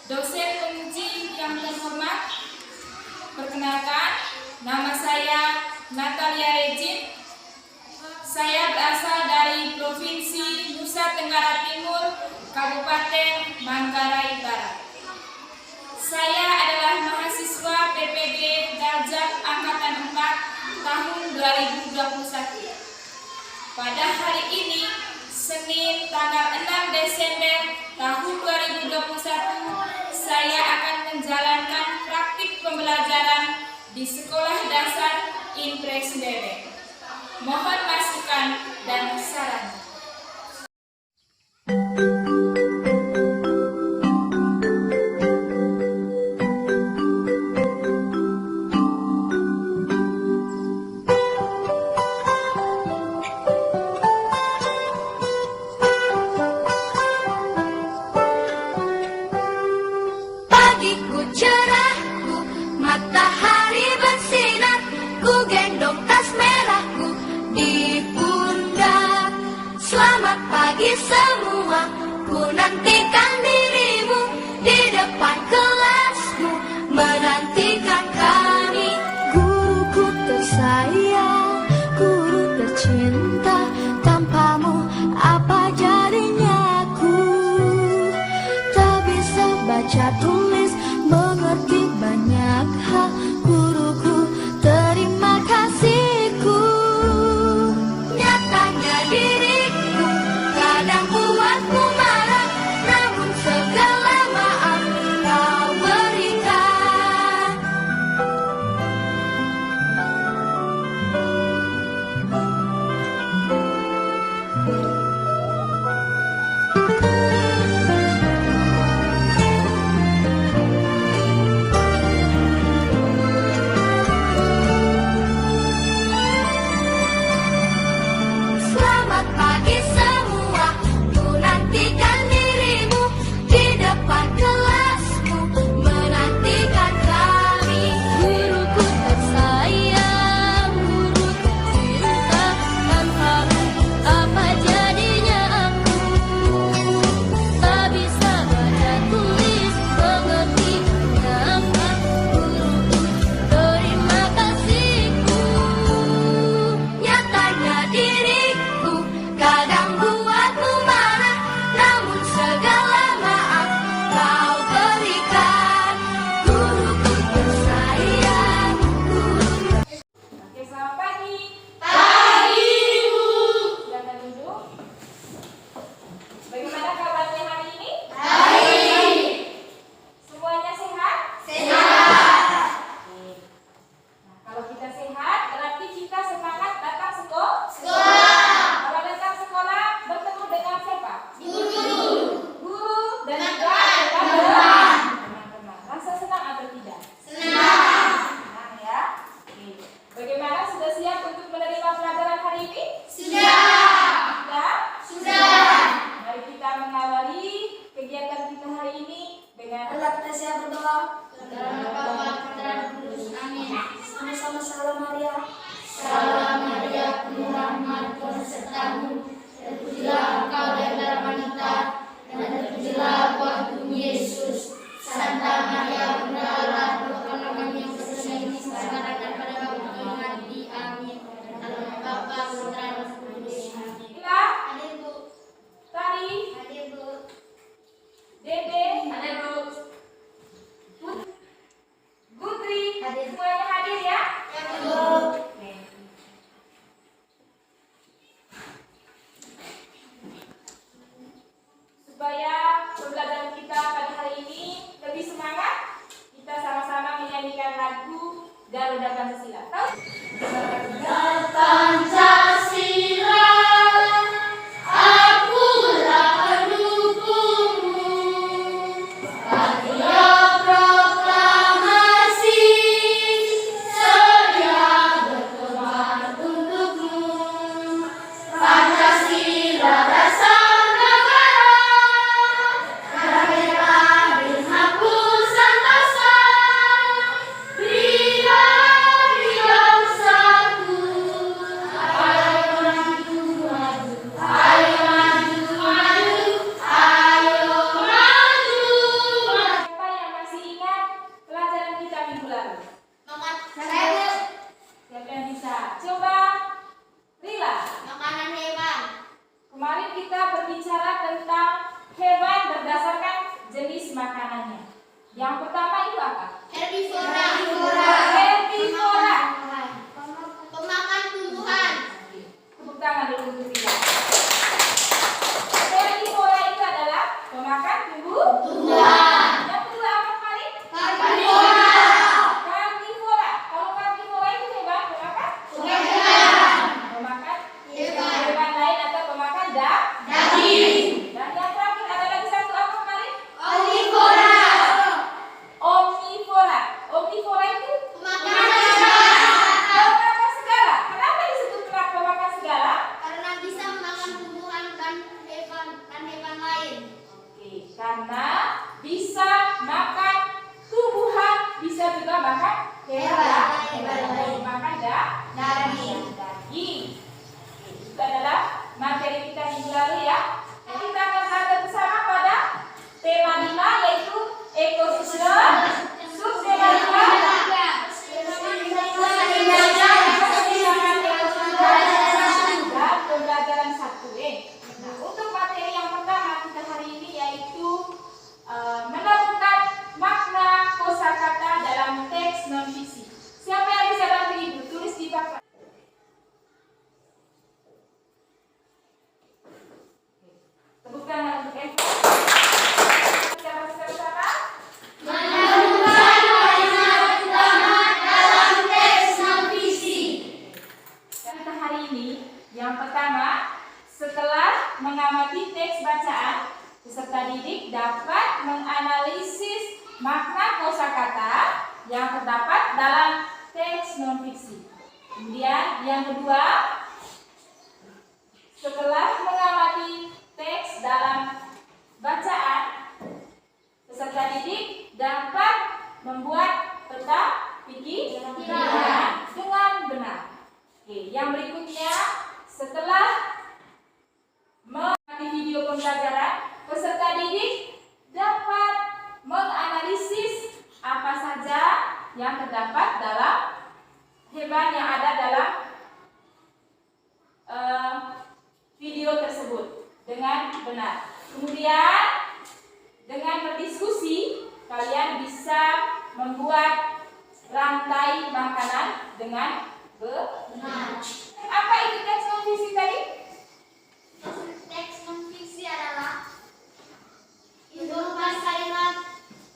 Dosen penguji yang terhormat, perkenalkan, nama saya Natalia Regin. Saya berasal dari Provinsi Nusa Tenggara Timur, Kabupaten Manggarai Barat. Saya adalah mahasiswa PPG Darjat Angkatan 4 tahun 2021. Pada hari ini, Senin tanggal 6 Desember tahun 2021, saya akan menjalankan praktik pembelajaran di Sekolah Dasar Impres Dewek. Mohon masukan dan saran. Pagiku cerah, matahari bersinar, ku gendong tas merahku di pundak. Selamat pagi semua, ku nantikan dirimu di depan kelasmu, menantikan kami. Guruku tersayang, guru tercinta, tanpamu apa jadinya aku? Tak bisa baca tulis, mengerti banyak hal. Guruku, terima kasihku. Nyatanya diriku kadang buatmu marah, namun segala maaf kau berikan. Selamat pagi semua, ku nantikan dirimu di depan kelasmu, menantikan kami. Guruku tersayang, guru tercinta, tanpamu apa jadinya aku? Tak bisa baca tulis, mengerti apa. Guruku, terima kasihku. Nyatanya diriku kadang buatmu marah, namun segala maaf kau berikan. Guruku tersayang, Oke, selamat pagi. Pagi, Bu. Silakan duduk. Bagaimana kabarnya hari ini? Baik. Semuanya sehat? Sehat. Oke. Nah, kalau kita sehat, berarti kita semangat datang sekolah. Sekolah. Kalau datang sekolah, bertemu dengan siapa? Guru. Guru dan juga Teman-teman. teman-teman. Rasa senang atau tidak? Senang. Senang ya. Oke. Bagaimana, sudah siap untuk menerima pelajaran hari ini? Sudah. Sudah? Sudah. Mari kita mengawali kegiatan kita hari ini dengan kita siap berdoa. Amin. Sama-sama salam Maria. Salam Maria, penuh rahmat, Tuhan sertamu. Terpujilah engkau di antara wanita, dan terpujilah buah tubuhmu Yesus. Santa Maria, Bunda Allah, doakanlah kami yang berdosa ini sekarang dan pada waktu kami mati. Amin. Dalam Bapa, Putra, dan Roh Kudus. Amin. Ila, Hadir Bu. Tari, Hadir Bu. Yang pertama, setelah mengamati teks bacaan, peserta didik dapat menganalisis makna kosakata yang terdapat dalam teks non-fiksi. Kemudian yang kedua, setelah mengamati teks dalam bacaan, peserta didik dapat membuat peta pikiran dengan benar. Oke, yang berikutnya, setelah mengamati video pembelajaran, peserta didik dapat menganalisis apa saja yang terdapat dalam hewan yang ada dalam video tersebut dengan benar. Kemudian dengan berdiskusi, kalian bisa membuat rantai makanan dengan benar. Apa itu teks non-fiksi tadi? Teks non-fiksi adalah informasi kalimat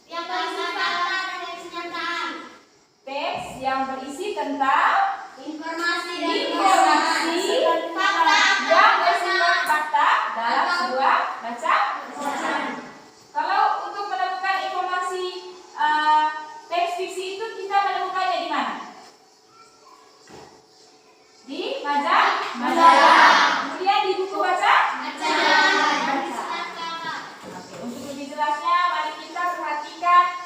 yang berisi fakta dan teks kenyataan. Teks yang berisi tentang Informasi fakta yang bersifat fakta dalam sebuah bacaan. Kalau untuk menemukan informasi teks fiksi itu kita menemukannya di mana? Di majalah. Kemudian di buku baca. Oke, untuk lebih jelasnya mari kita perhatikan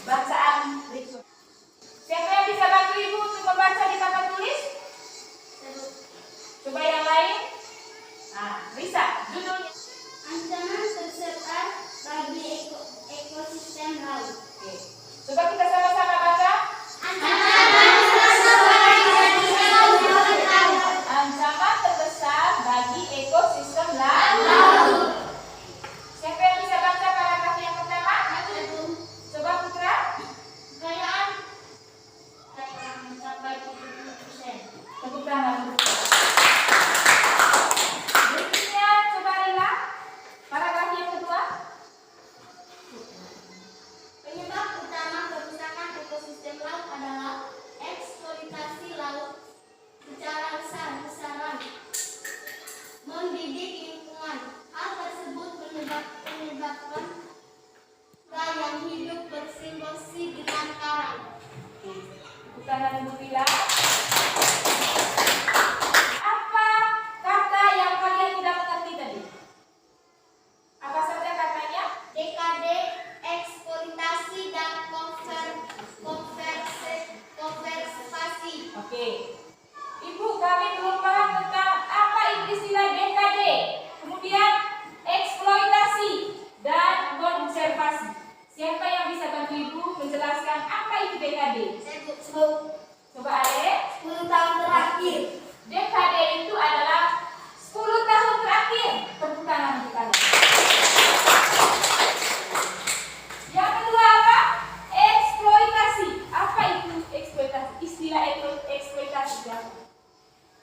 bacaan berikut. Siapa yang bisa bantu ibu untuk membaca di papan tulis? Coba yang lain. Risa, judulnya. Ancaman tersebut bagi ekosistem laut. Oke. Coba kita sama-sama baca. Ancaman terbesar bagi ekosistem laut. Siapa yang bisa baca paragraf yang pertama? Coba Putra. Kekayaan mencapai 70%. Tepuk tangan. Berikutnya coba Rila. Paragraf yang kedua. Penyebab utama kerusakan ekosistem laut adalah eksploitasi laut secara besar-besaran, mendidik lingkungan. Hal tersebut menyebabkan yang hidup bersimbiosis dengan karang. Tepuk tangan untuk Rila. Apa kata yang kalian tidak mengerti tadi? Apa saja katanya? Dekade eksploitasi dan konservasi. Oke. Ibu, kami belum paham tentang apa itu istilah dekade. Kemudian eksploitasi dan konservasi. Siapa yang bisa bantu ibu menjelaskan apa itu dekade? Coba Ade. 10 tahun terakhir. Dekade itu adalah 10 tahun terakhir. Tepuk tangan untuk kalian. Yang kedua apa? Eksploitasi. Apa itu eksploitasi? Istilah eksploitasi apa?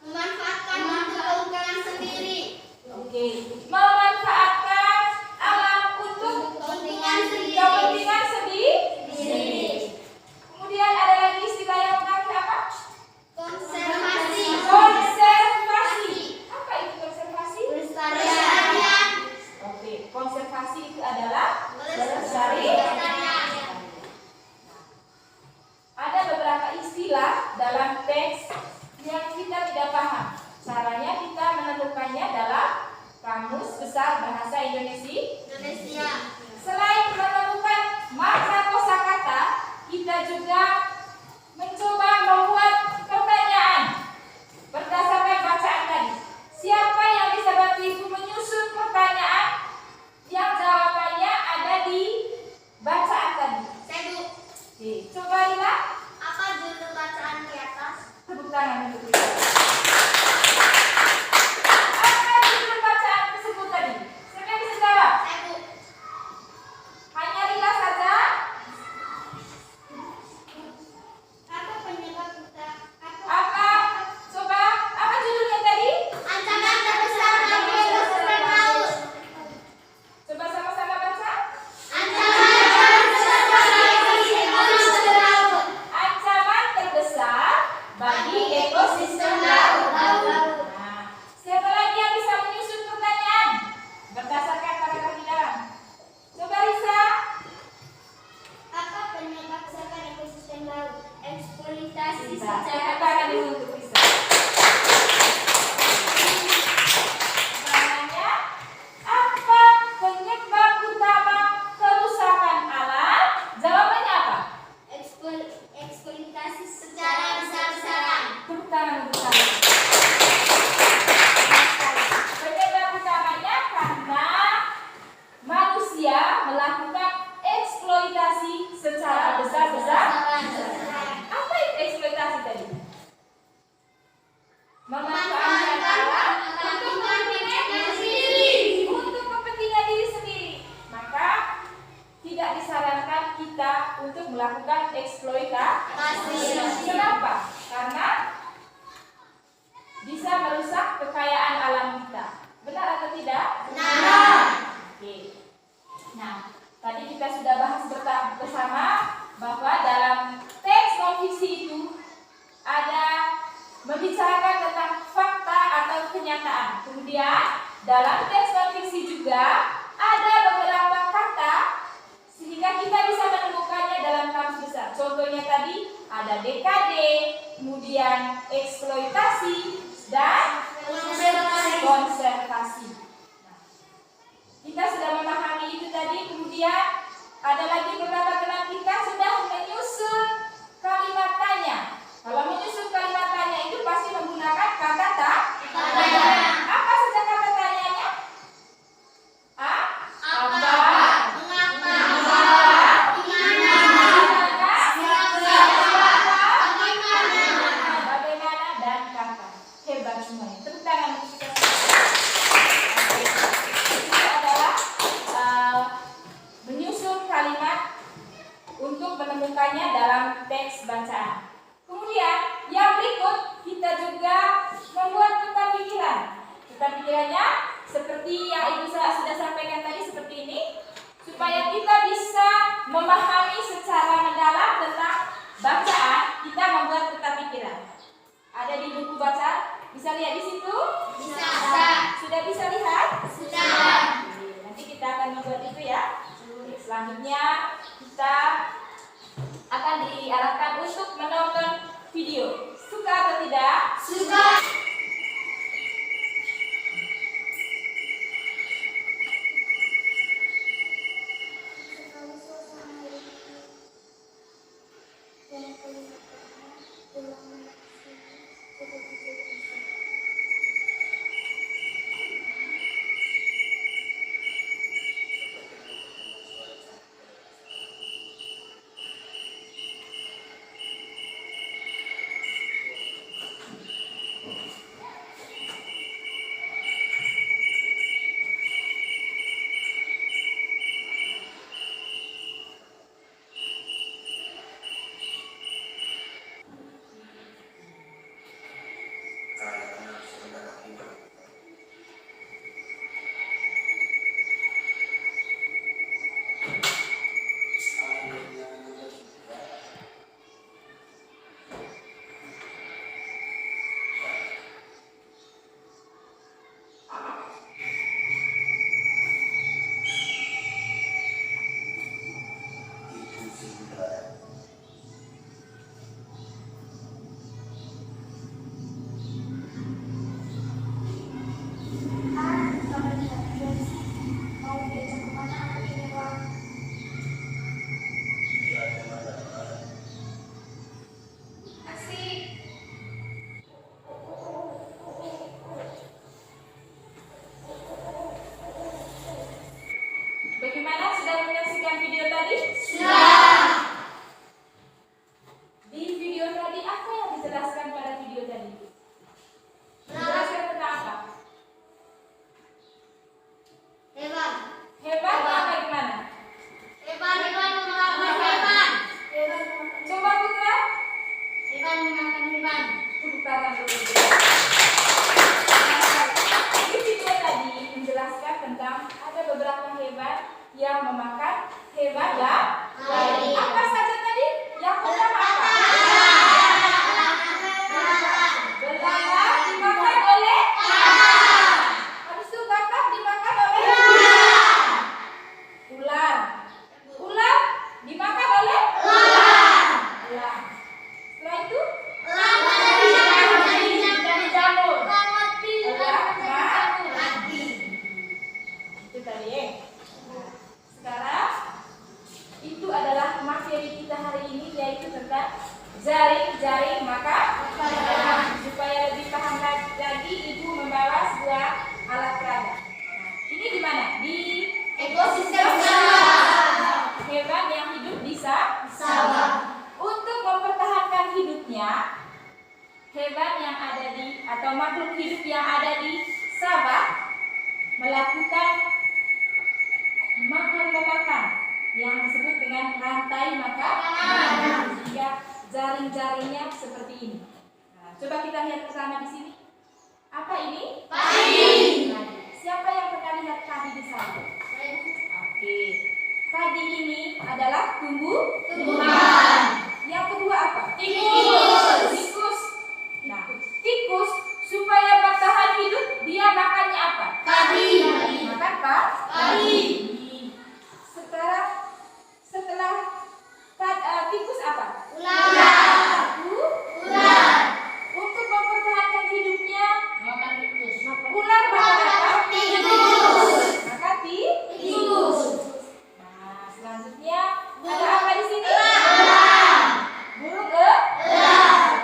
Memanfaatkan untuk keuntungan sendiri. Oke. Memanfaatkan alam untuk Kepentingan sendiri. kepentingan sendiri. Kemudian ada lagi istilah yang terakhir apa? Konservasi. Konservasi. Apa itu konservasi? Pelestarian. Oke, konservasi itu adalah Pelestarian. Ada beberapa istilah dalam teks yang kita tidak paham. Caranya kita menemukannya dalam Kamus Besar Bahasa Indonesia. Selain menemukan makna kosakata, kita juga mencoba membuat pertanyaan berdasarkan bacaan tadi. Siapa yang bisa bantu ibu menyusun pertanyaan yang jawabannya ada di bacaan tadi? Oke, coba Lila. Apa judul bacaan di atas? Tepuk tangan untuk Lila. Apa judul bacaan tersebut tadi? Siapa yang bisa jawab? kita sudah bahas bersama bahwa dalam teks non-fiksi itu ada membicarakan tentang fakta atau kenyataan. Kemudian dalam teks non-fiksi juga ada beberapa kata sehingga kita bisa menemukannya dalam kamus besar. Contohnya tadi ada DKD, kemudian eksploitasi dan konservasi. Kita sudah memahami itu tadi, kemudian ada lagi beberapa teman kita sudah menyusun kalimat tanya. Kalau menyusun kalimat tanya itu pasti menggunakan kata tanya. Apa saja kata tanyanya? Apa? Mengapa? Bagaimana dan kapan. Hebat semuanya. Tepuk tangan untuk kita. Itu adalah menyusun kalimat untuk menemukannya dalam teks bacaan. Kemudian yang berikut kita juga membuat peta pikiran. Peta pikirannya seperti yang Ibu sudah sampaikan tadi seperti ini, supaya kita bisa memahami secara mendalam tentang bacaan. Kita membuat peta pikiran. Ada di buku bacaan, bisa lihat di situ? Bisa. Sudah bisa lihat? Sudah. Nanti kita akan membuat itu ya. Selanjutnya kita akan diarahkan untuk menonton video. Suka atau tidak? Suka. Bagaimana, sudah menyaksikan video tadi? Sudah. Di video tadi apa yang dijelaskan pada video tadi? Dijelaskan tentang apa? Hewan. Hebat atau bagaimana? Hewan memakan hewan. Coba Putra. Hewan memakan hewan. Tepuk tangan dulu. Di video tadi menjelaskan tentang ada beberapa hewan yang memakan hewan lain. Apa saja tadi? Yang pertama apa? Belalang dimakan oleh? Habis itu kakak dimakan oleh? Ular. Ular dimakan oleh? Ular. Setelah itu? Dari jamur. Itu tadi ya. Sekarang itu adalah materi kita hari ini, yaitu tentang jaring-jaring makan. Supaya lebih paham lagi, Ibu membawa sebuah alat peraga. Ini di mana? Di Ekosistem hewan yang hidup di sawah. Untuk mempertahankan hidupnya, hewan yang ada di atau makhluk hidup yang ada di sawah melakukan makan-memakan yang disebut dengan rantai makan, sehingga jaring-jaringnya seperti ini. Nah, coba kita lihat bersama di sini. Apa ini? Padi. Siapa yang pernah lihat padi di sawah? Oke. Kadi ini adalah tumbuhan. Yang kedua apa? Tikus. Tikus. Nah, tikus supaya bertahan hidup dia makannya apa? Padi. Makan apa? Padi. Setelah tikus apa? Ular. Ular. Untuk mempertahankan hidupnya, Makan tikus. ular makan apa? Tikus. Makan Tikus. Nah, selanjutnya ada apa di sini? Burung Elang.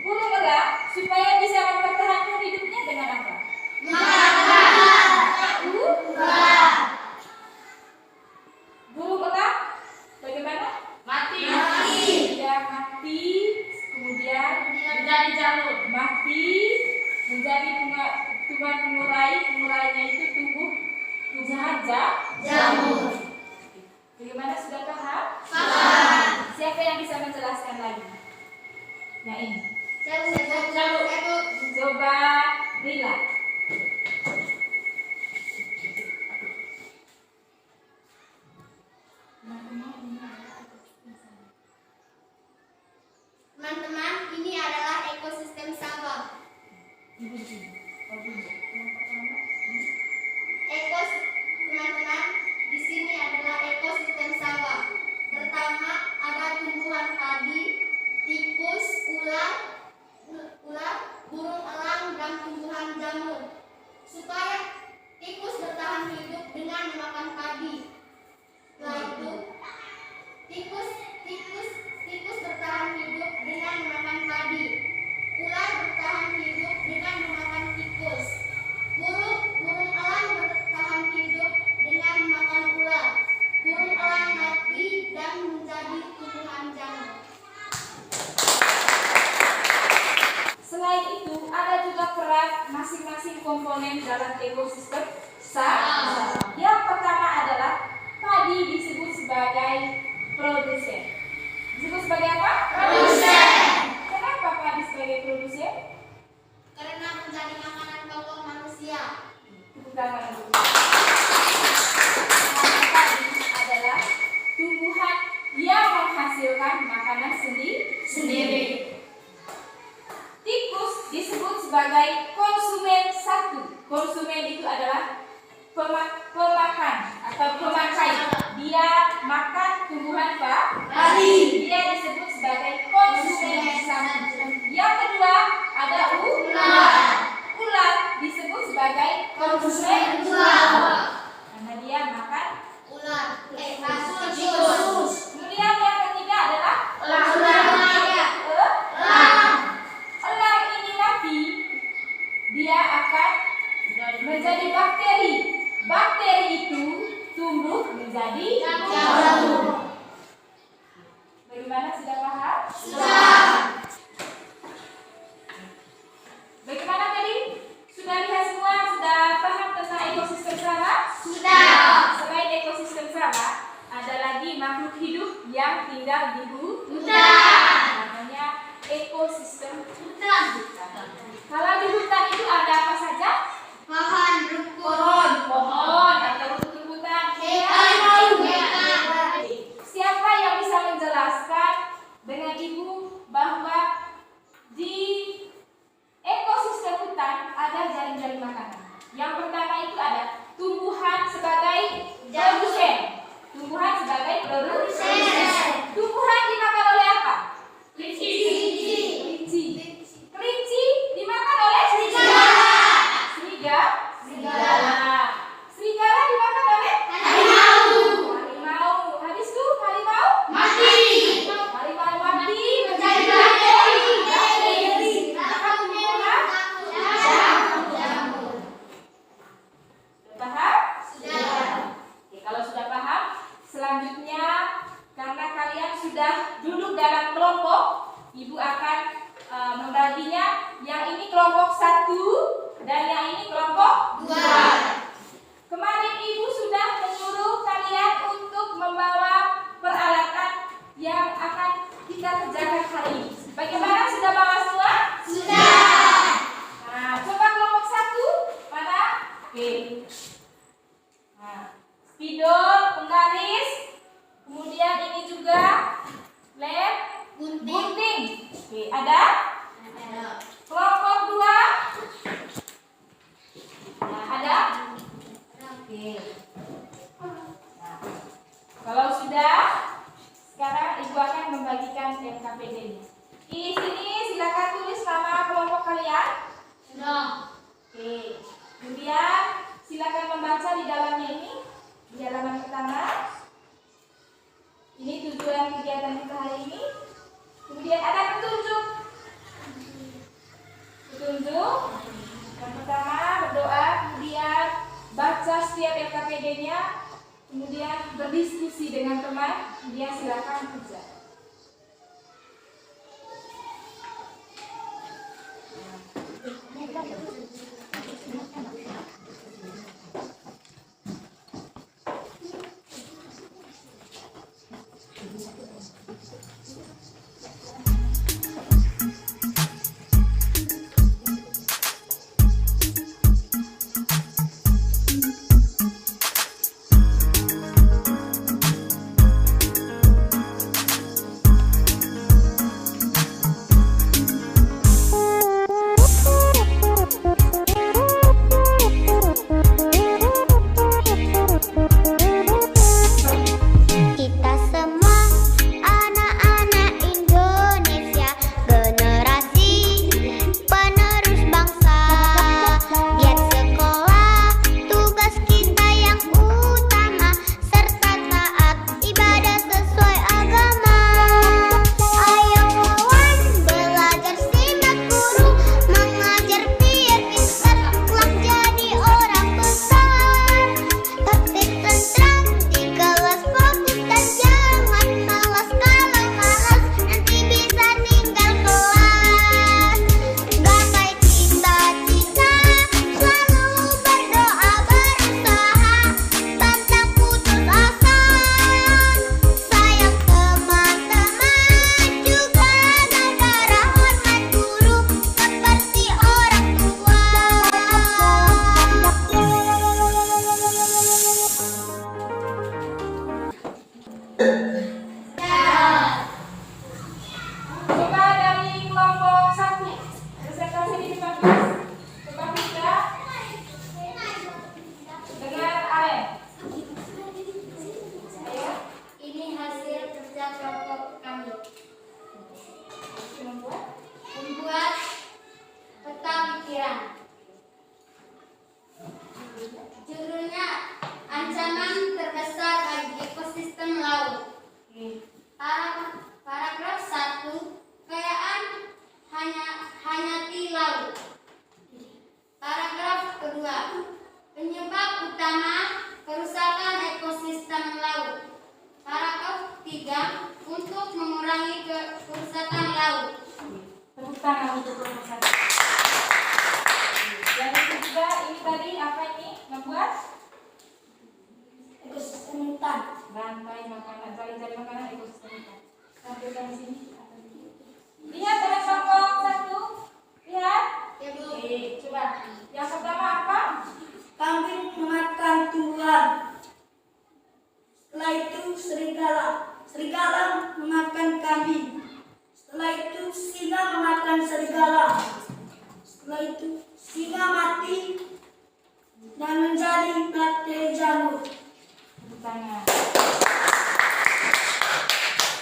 Burung elang supaya bisa mempertahankan hidupnya dengan apa? Makan. Ular. Burung elang bagaimana? Mati. Dia mati, kemudian Menjadi jamur. mati menjadi tumbuhan pengurainya itu tumbuhan Jamur. Bagaimana, sudah paham? Paham. Siapa yang bisa menjelaskan lagi? Yang ini. Coba Rila. Teman-teman, ini adalah ekosistem sawah. Teman-teman, di sini adalah ekosistem sawah. Pertama ada tumbuhan padi, tikus, ular, burung elang dan tumbuhan jamur. Supaya tikus bertahan hidup dengan memakan padi. Setelah itu, tikus bertahan hidup dengan memakan padi. Ular bertahan hidup dengan memakan tikus. Burung elang bertahan hidup dengan memakan ular. Burung elang mati dan menjadi tumbuhan jamur. Selain itu, ada juga peran masing-masing komponen dalam ekosistem sawah. Yang pertama adalah padi disebut sebagai produsen. Disebut sebagai apa? Produsen. Kenapa padi sebagai produsen? Karena menjadi makanan pokok manusia. Tepuk tangan dulu. Karena padi adalah tumbuhan yang menghasilkan makanan sendiri. Tikus disebut sebagai konsumen satu. Konsumen itu adalah pemakan atau pemakai. Dia makan tumbuhan padi. Dia disebut sebagai konsumen satu. Yang kedua ada ular. Ular disebut sebagai konsumen dua. Karena dia makan Ular. tikus. Kemudian yang ketiga adalah elang ini nanti dia akan menjadi bakteri. Bakteri itu tumbuh menjadi jamur. Bagaimana, sudah paham? Sudah. Bagaimana tadi? Sudah lihat semua? Sudah paham tentang ekosistem sawah? Sudah. Selain ekosistem sawah, ada lagi makhluk hidup yang tinggal di hutan. Namanya ekosistem hutan. Kalau di hutan itu ada apa saja? Pohon, rumput, Pohon atau rumput-rumputan. hewan. Siapa yang bisa menjelaskan dengan ibu bahwa di ekosistem hutan ada jaring-jaring makanan? Yang pertama itu ada tumbuhan sebagai produsen. Tumbuhan sebagai produsen. Tumbuhan dimakan oleh apa? Kelinci. Kelinci dimakan oleh serigala. Serigala dimakan oleh harimau. Habis itu harimau Mati. Harimau mati menjadi bakteri. Makan tumbuhan. Jamur. Sudah paham? Sudah. Oke, kalau sudah paham, selanjutnya karena kalian sudah duduk dalam kelompok, ibu akan membaginya. Yang ini kelompok 1 dan yang ini kelompok 2. Kemarin ibu sudah menyuruh kalian untuk membawa peralatan yang akan kita kerjakan hari ini. Bagaimana, sudah bawa semua? Sudah. Nah, coba kelompok 1 mana? Oke. Nah, spidol, penggaris, No. Oke. Kemudian silakan membaca di dalamnya ini di halaman pertama. Ini tujuan kegiatan kita hari ini. Kemudian ada petunjuk. Petunjuk. Yang pertama berdoa, kemudian baca setiap LKPD-nya, kemudian berdiskusi dengan teman, kemudian silakan kerja. Kita semua anak-anak Indonesia, generasi penerus bangsa. Giat sekolah, tugas kita yang utama, serta taat ibadah sesuai agama. Ayo kawan, belajar simak guru, mengajar biar pintar, kelak jadi orang besar. Tertib tentram di kelas, fokus dan jangan malas. Kalau malas nanti bisa tinggal kelas. Gapai cita-cita, selalu berdoa berusaha, pantang putus asa. Sayang teman-teman, juga negara, hormat guru seperti orang tua. Coba dari kelompok 1 presentasi di depan kelas. Coba kita dengan Aren. Ayo, Ini hasil kerja kelompok kami. membuat. Membuat peta pikiran. Judulnya ancaman terbesar bagi ekosistem laut. Oke. Paragraf 1, kekayaan hayati laut. Paragraf kedua, penyebab utama kerusakan ekosistem laut. Paragraf 3, untuk mengurangi kerusakan laut. Tepuk tangan untuk kelompok 1. Yang ketiga ini tadi apa ini? Membuat Ekosistem hutan. rantai makanan, cari-cari makanan ekosistem ikan. Tampilkan di sini. Lihat pada kelompok 1. Lihat. Ya, Bu. Oke, coba. Yang pertama apa? Kambing memakan tumbuhan. Setelah itu serigala memakan kambing. Setelah itu singa memakan serigala. Setelah itu singa mati dan menjadi bakteri jamur. Tepuk tangan.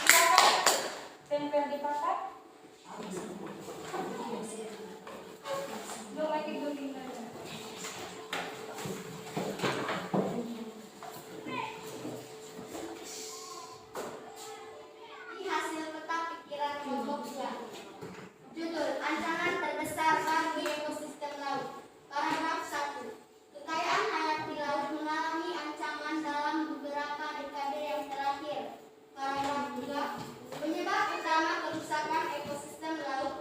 Silakan tempel di papan. Belum lagi belum tinggal. Ini hasil peta pikiran kelompok 2. Judul ancaman terbesar bagi ekosistem laut. Paragraf 1. Kekayaan hayati laut mengalami ancaman dalam beberapa dekade yang terakhir. Paragraf 2. Penyebab utama kerusakan ekosistem laut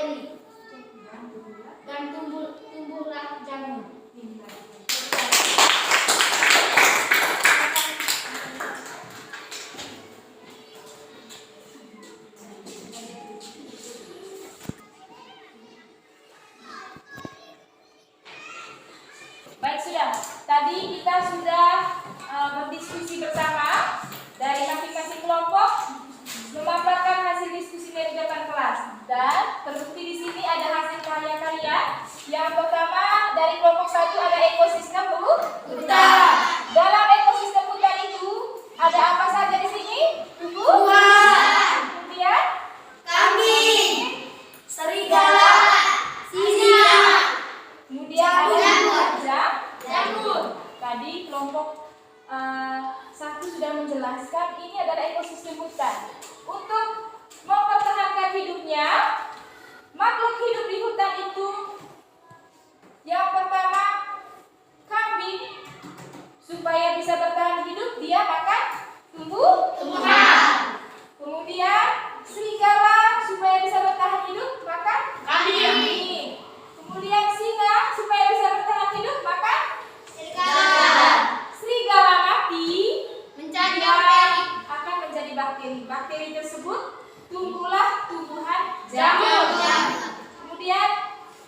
bakteri dan tumbuhlah jamur. Baik, sudah. Tadi kita sudah berdiskusi bersama dari masing-masing kelompok, memaparkan hasil diskusinya di depan kelas. Dan terbukti di sini ada hasil karya-karya. Yang pertama dari kelompok 1 ada ekosistem hutan. Dalam ekosistem hutan itu ada apa saja di sini? Tumbuhan. Kemudian Kambing, serigala, singa, kemudian ada jamur. Tadi kelompok 1 sudah menjelaskan ini adalah ekosistem hutan. Untuk mempertahankan hidupnya, makhluk hidup di hutan itu yang pertama kambing, supaya bisa bertahan hidup dia makan tumbuhan. Kemudian serigala supaya bisa bertahan hidup makan kambing. Kemudian singa supaya bisa bertahan hidup makan serigala mati Menjadi dia bakteri. akan menjadi bakteri. Bakteri tersebut tumbuhlah tumbuhan Jamur. Kemudian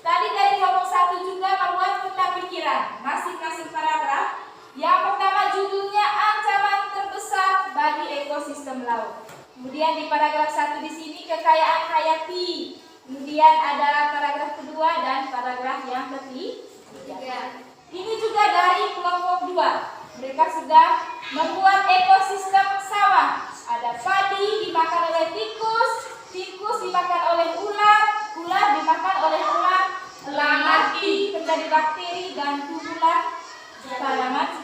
tadi dari kelompok 1 juga membuat peta pikiran masing-masing paragraf. Yang pertama judulnya ancaman terbesar bagi ekosistem laut. Kemudian di paragraf 1 di sini kekayaan hayati. Kemudian ada paragraf kedua dan paragraf yang ketiga. Ini juga dari kelompok 2. Mereka sudah membuat ekosistem sawah. Ada padi dimakan oleh tikus, tikus dimakan oleh ular, ular dimakan oleh elang, elang mati menjadi bakteri dan tumbuhlah tanaman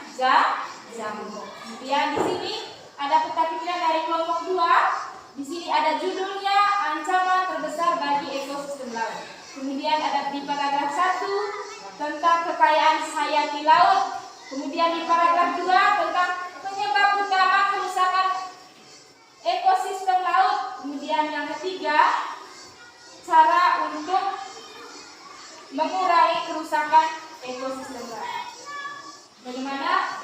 jamur. Kemudian di sini ada peta pikiran dari kelompok 2. Di sini ada judulnya ancaman terbesar bagi ekosistem laut. Kemudian ada di paragraf 1 tentang kekayaan hayati laut. Kemudian di paragraf 2 tentang penyebab utama kerusakan ekosistem laut. Kemudian yang ketiga, cara untuk mengurangi kerusakan ekosistem laut. Bagaimana?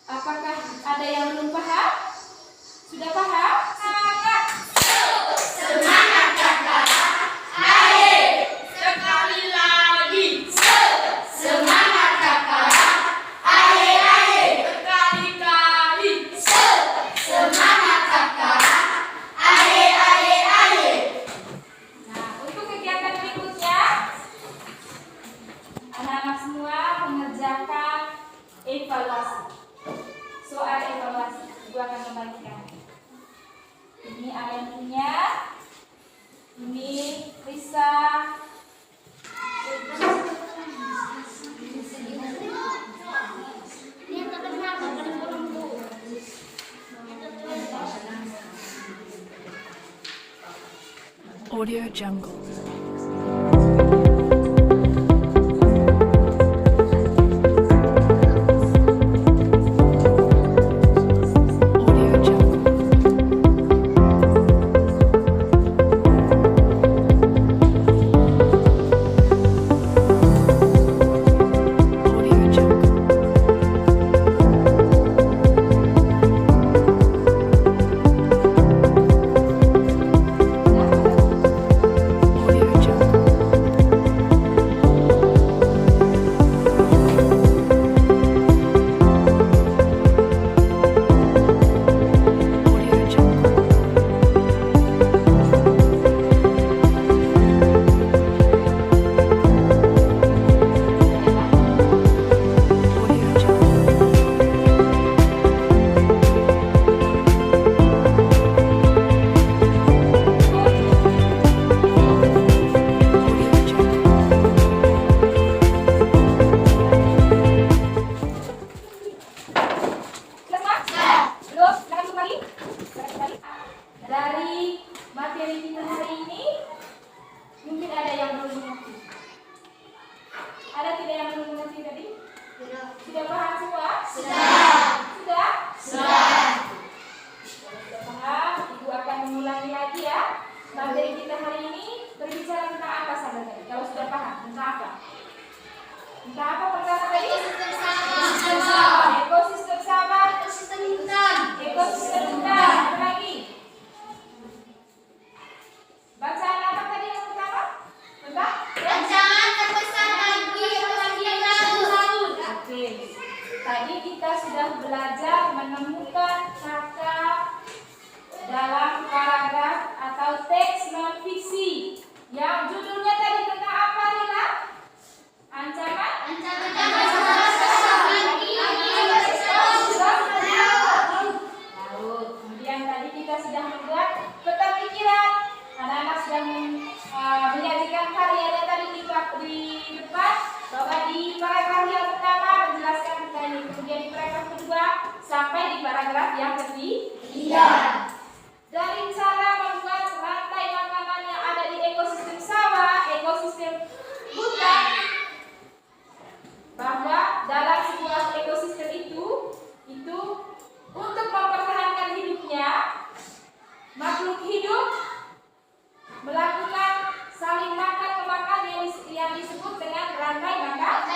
Apakah ada yang belum paham? Sudah paham? Semangat! Semangat kakak. Ayo sekali lagi. Semangat kakak. Ayo berkali-kali. Semangat kakak. Ayo. Nah, untuk kegiatan berikutnya, anak-anak semua mengerjakan evaluasi. Soal evaluasi, Ibu akan membagikan. Ini Ayantinya, ini Risa, Audio Jungle. Audio Jungle. Audio Jungle. Audio Jungle. Audio Jungle. Audio Jungle. Audio Jungle. Lemak? Belum? Silahkan kembali. Dari materi kita hari ini, mungkin ada yang belum mengerti. Ada tidak yang belum mengerti tadi? Sudah paham semua? Sudah? Sudah paham? Ibu akan mengulangi lagi ya. Materi kita hari ini berbicara Tadi kita sudah membuat peta pikiran. Anak-anak sedang menyajikan karya tadi di depan, bahwa di paragraf yang pertama menjelaskan tentang ini, kemudian di paragraf kedua sampai di paragraf yang ketiga. Dari cara membuat rantai makanan yang ada di ekosistem sawah, ekosistem hutan, bahwa dalam sebuah ekosistem itu untuk mempertahankan hidupnya, makhluk hidup melakukan saling makan-memakan yang disebut dengan rantai makanan.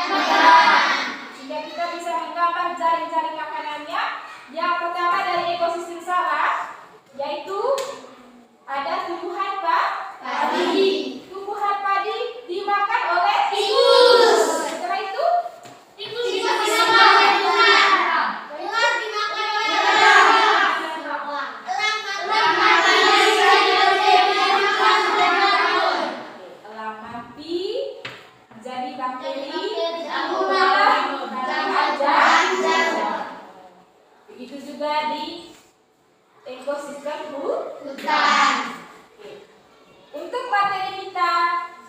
Sehingga kita bisa menggambar jaring-jaring makanannya. Yang pertama dari ekosistem sawah, yaitu ada tumbuhan padi. Tumbuhan padi dimakan oleh tikus. Setelah itu Tikus dimakan oleh ular. Ular dimakan oleh elang. Elang mati elang mati menjadi bakteri Jamur. begitu juga di ekosistem hutan. Untuk materi kita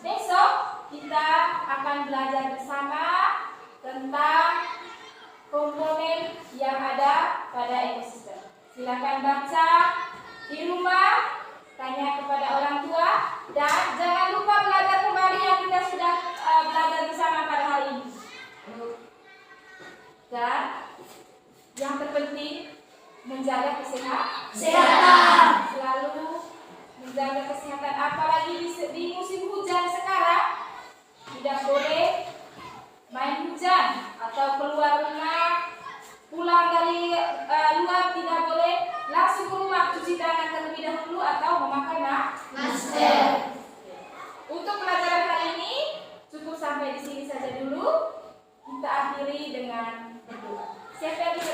besok, kita akan belajar bersama tentang komponen yang ada pada ekosistem. Silakan baca di rumah, tanya kepada orang tua, dan jangan lupa belajar kembali yang kita sudah belajar bersama pada hari ini. Dan yang terpenting, menjaga kesehatan. Selalu menjaga kesehatan, apalagi di musim hujan sekarang. Tidak boleh main hujan atau keluar rumah, pulang dari luar tidak boleh langsung ke rumah, cuci tangan terlebih dahulu atau memakai masker. Untuk pelajaran hari ini cukup sampai di sini saja dulu. Kita akhiri dengan berdoa. Siapa yang bisa